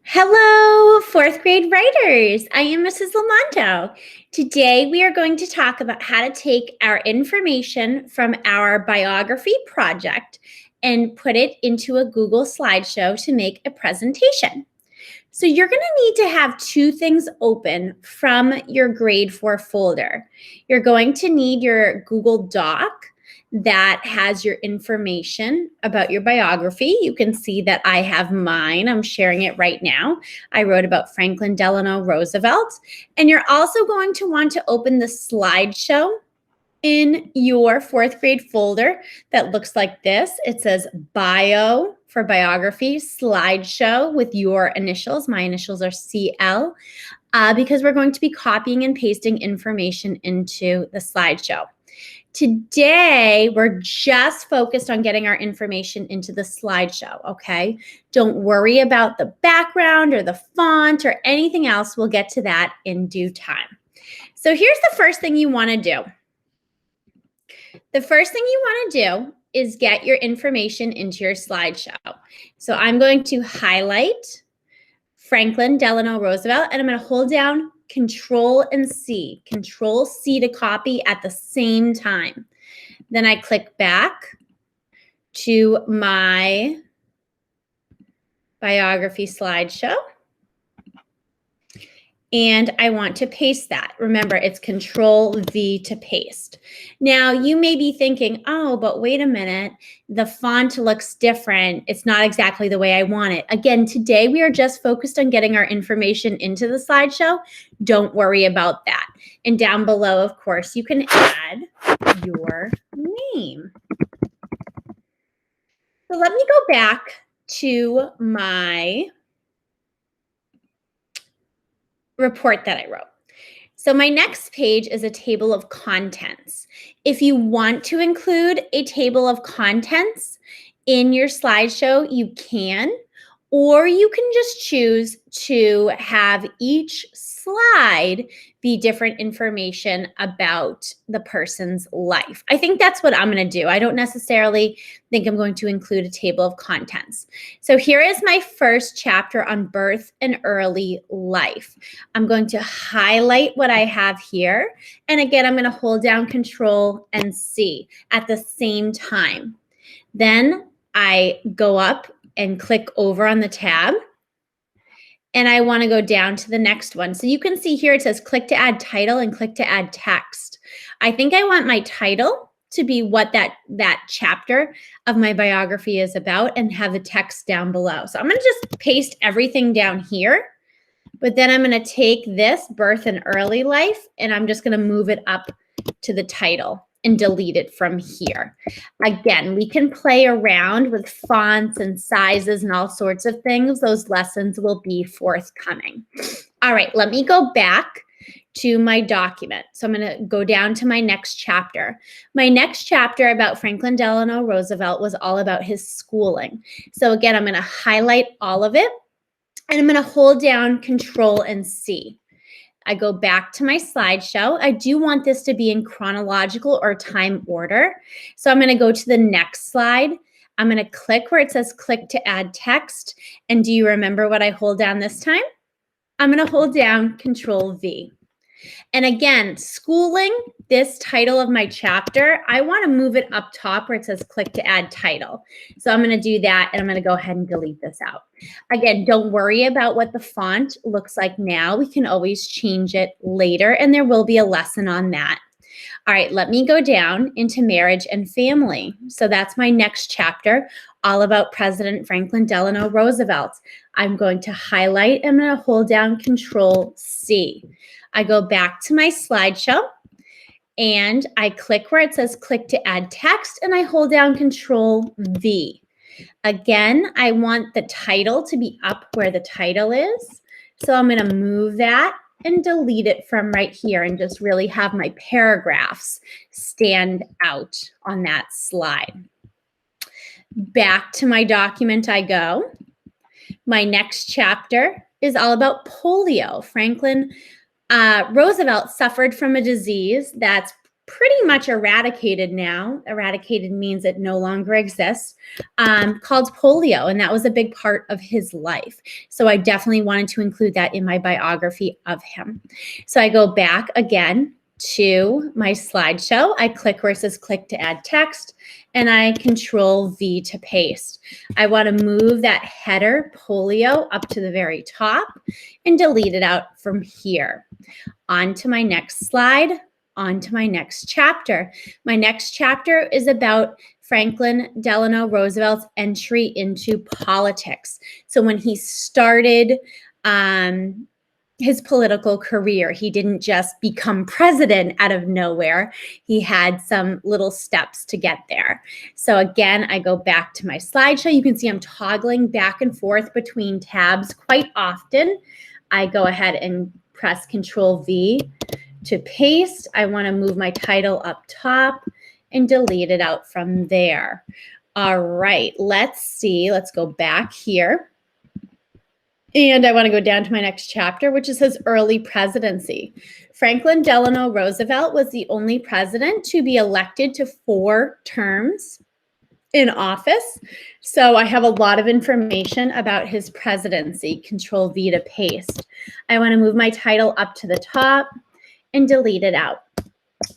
Hello, fourth grade writers. I am Mrs. Lamonto. Today we are going to talk about how to take our information from our biography project and put it into a Google slideshow to make a presentation. So you're going to need to have two things open from your grade 4 folder. You're going to need your Google Doc that has your information about your biography. You can see that I have mine. I'm sharing it right now. I wrote about Franklin Delano Roosevelt. And you're also going to want to open the slideshow in your fourth grade folder that looks like this. It says bio for biography, slideshow with your initials. My initials are CL because we're going to be copying and pasting information into the slideshow. Today, we're just focused on getting our information into the slideshow, okay? Don't worry about the background or the font or anything else. We'll get to that in due time. So here's the first thing you want to do. The first thing you want to do is get your information into your slideshow. So I'm going to highlight Franklin Delano Roosevelt, and I'm going to hold down Control and C, Control C to copy at the same time. Then I click back to my biography slideshow. And I want to paste that. Remember, it's Control V to paste. Now, you may be thinking, oh, but wait a minute, the font looks different. It's not exactly the way I want it. Again, today we are just focused on getting our information into the slideshow. Don't worry about that. And down below, of course, you can add your name. So let me go back to my report that I wrote. So my next page is a table of contents. If you want to include a table of contents in your slideshow, you can, or you can just choose to have each slide be different information about the person's life. I think that's what I'm going to do. I don't necessarily think I'm going to include a table of contents. So here is my first chapter on birth and early life. I'm going to highlight what I have here. And again, I'm going to hold down Control and C at the same time. Then I go up and click over on the tab. And I want to go down to the next one. So you can see here it says click to add title and click to add text. I think I want my title to be what that chapter of my biography is about and have the text down below. So I'm going to just paste everything down here. But then I'm going to take this birth and early life and I'm just going to move it up to the title and delete it from here. Again, we can play around with fonts and sizes and all sorts of things. Those lessons will be forthcoming. All right, let me go back to my document. So I'm going to go down to my next chapter. My next chapter about Franklin Delano Roosevelt was all about his schooling. So again, I'm going to highlight all of it and I'm going to hold down Control and C. I go back to my slideshow. I do want this to be in chronological or time order. So I'm going to go to the next slide. I'm going to click where it says click to add text. And do you remember what I hold down this time? I'm going to hold down Control V. And again, schooling, this title of my chapter, I want to move it up top where it says click to add title. So I'm going to do that and I'm going to go ahead and delete this out. Again, don't worry about what the font looks like now. We can always change it later and there will be a lesson on that. All right, let me go down into marriage and family. So that's my next chapter, all about President Franklin Delano Roosevelt. I'm going to highlight, I'm going to hold down Control C. I go back to my slideshow and I click where it says click to add text and I hold down Control V. Again, I want the title to be up where the title is. So I'm going to move that and delete it from right here and just really have my paragraphs stand out on that slide. Back to my document I go. My next chapter is all about polio. Franklin Roosevelt suffered from a disease that's pretty much eradicated now. Eradicated means it no longer exists, called polio. And that was a big part of his life. So I definitely wanted to include that in my biography of him. So I go back again to my slideshow. I click where it says click to add text, and I Control V to paste. I want to move that header polio up to the very top and delete it out from here. On to my next slide, on to my next chapter. My next chapter is about Franklin Delano Roosevelt's entry into politics. So when he started his political career, he didn't just become president out of nowhere. He had some little steps to get there. So again, I go back to my slideshow. You can see I'm toggling back and forth between tabs quite often. I go ahead and press Control V to paste. I want to move my title up top and delete it out from there. All right, let's see. Let's go back here. And I want to go down to my next chapter, which is his early presidency. Franklin Delano Roosevelt was the only president to be elected to 4 terms in office. So I have a lot of information about his presidency. Control V to paste. I want to move my title up to the top and delete it out.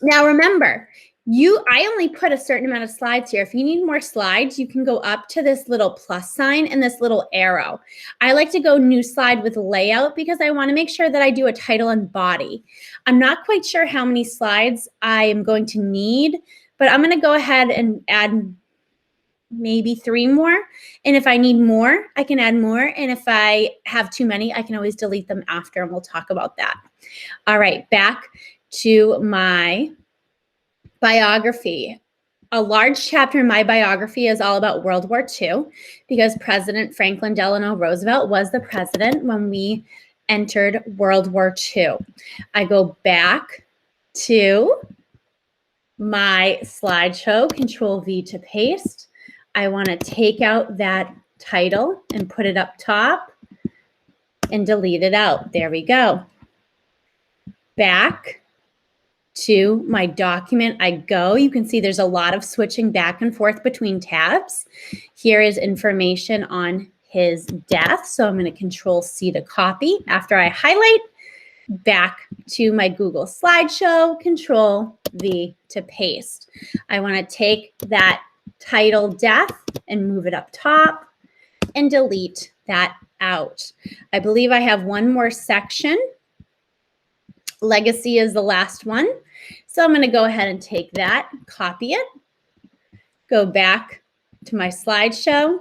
Now remember, I only put a certain amount of slides here. If you need more slides, you can go up to this little plus sign and this little arrow. I like to go new slide with layout because I want to make sure that I do a title and body. I'm not quite sure how many slides I am going to need, but I'm going to go ahead and add maybe 3 more. And if I need more, I can add more. And if I have too many, I can always delete them after, and we'll talk about that. All right, back to my biography. A large chapter in my biography is all about World War II because President Franklin Delano Roosevelt was the president when we entered World War II. I go back to my slideshow, Control V to paste. I want to take out that title and put it up top and delete it out. There we go. Back to my document I go. You can see there's a lot of switching back and forth between tabs. Here is information on his death. So I'm going to Control C to copy. After I highlight, back to my Google slideshow, Control V to paste. I want to take that title death and move it up top and delete that out. I believe I have one more section. Legacy is the last one. So I'm going to go ahead and take that, copy it, go back to my slideshow,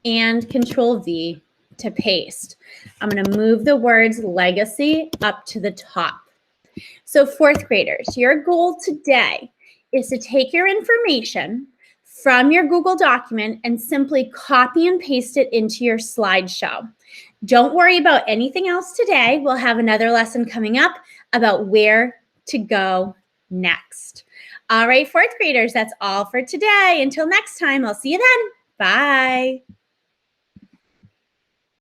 and Control V to paste. I'm going to move the words legacy up to the top. So 4th graders, your goal today is to take your information from your Google document and simply copy and paste it into your slideshow. Don't worry about anything else today. We'll have another lesson coming up about where to go next. All right, 4th graders, that's all for today. Until next time, I'll see you then. Bye.